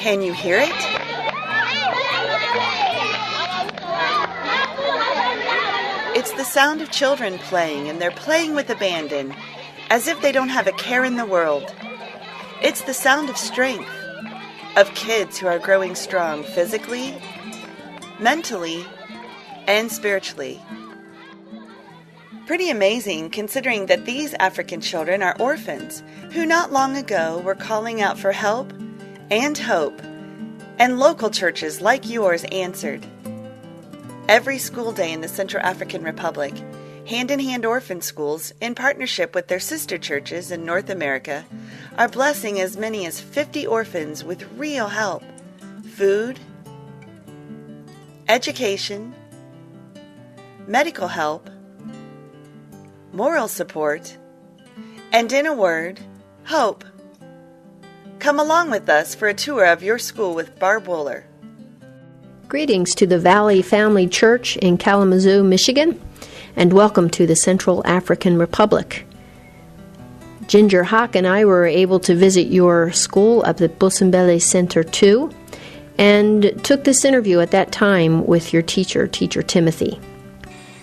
Can you hear it? It's the sound of children playing, and they're playing with abandon, as if they don't have a care in the world. It's the sound of strength, of kids who are growing strong physically, mentally, and spiritually. Pretty amazing considering that these African children are orphans who not long ago were calling out for help and hope, and local churches like yours answered. Every school day in the Central African Republic, hand-in-hand orphan schools, in partnership with their sister churches in North America, are blessing as many as 50 orphans with real help, food, education, medical help, moral support, and in a word, hope. Come along with us for a tour of your school with Barb Wooler. Greetings to the Valley Family Church in Kalamazoo, Michigan, and welcome to the Central African Republic. Ginger Hawk and I were able to visit your school up at Bossembele Center 2 and took this interview at that time with your teacher, Teacher Timothy.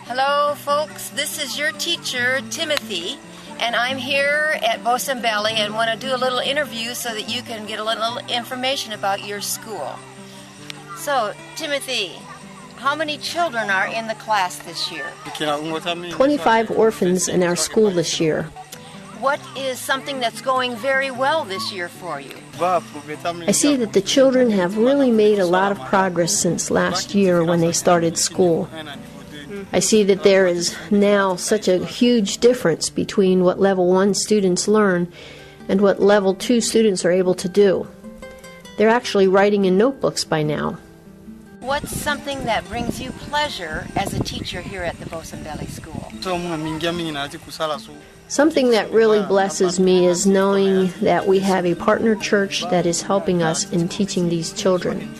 Hello, folks. This is your teacher, Timothy, and I'm here at Bossembele and want to do a little interview so that you can get a little information about your school. So, Timothy, how many children are in the class this year? 25 orphans in our school this year. What is something that's going very well this year for you? I see that the children have really made a lot of progress since last year when they started school. I see that there is now such a huge difference between what level 1 students learn and what level 2 students are able to do. They're actually writing in notebooks by now. What's something that brings you pleasure as a teacher here at the Bossembele School? Something that really blesses me is knowing that we have a partner church that is helping us in teaching these children.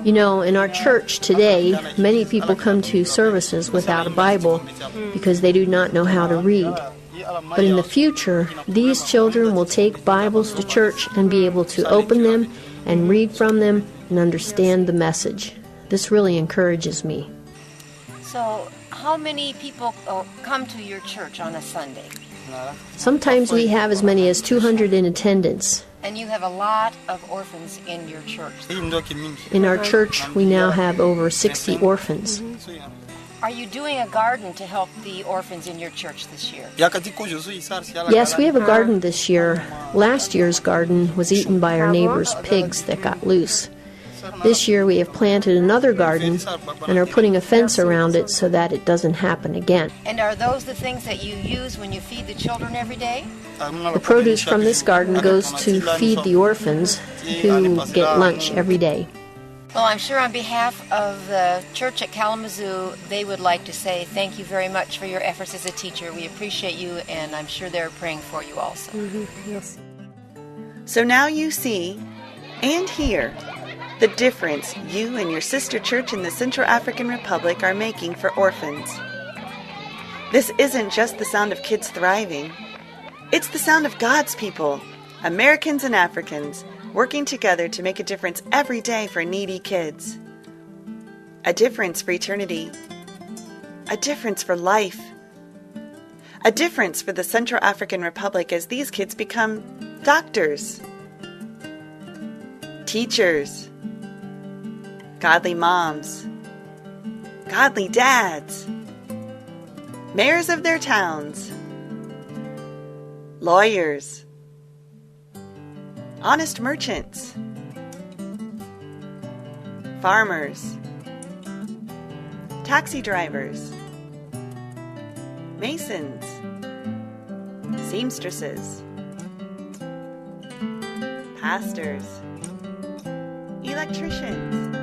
You know, in our church today, many people come to services without a Bible because they do not know how to read. But in the future, these children will take Bibles to church and be able to open them and read from them and understand the message. This really encourages me. So, how many people come to your church on a Sunday? Sometimes we have as many as 200 in attendance. And you have a lot of orphans in your church. In our church, we now have over 60 orphans. Are you doing a garden to help the orphans in your church this year? Yes, we have a garden this year. Last year's garden was eaten by our neighbors' pigs that got loose. This year we have planted another garden and are putting a fence around it so that it doesn't happen again. And are those the things that you use when you feed the children every day? The produce from this garden goes to feed the orphans who get lunch every day. Well, I'm sure on behalf of the church at Kalamazoo, they would like to say thank you very much for your efforts as a teacher. We appreciate you, and I'm sure they're praying for you also. Yes. So now you see and hear the difference you and your sister church in the Central African Republic are making for orphans. This isn't just the sound of kids thriving. It's the sound of God's people, Americans and Africans, working together to make a difference every day for needy kids. A difference for eternity. A difference for life. A difference for the Central African Republic as these kids become doctors, teachers, godly moms, godly dads, mayors of their towns, lawyers, honest merchants, farmers, taxi drivers, masons, seamstresses, pastors, electricians,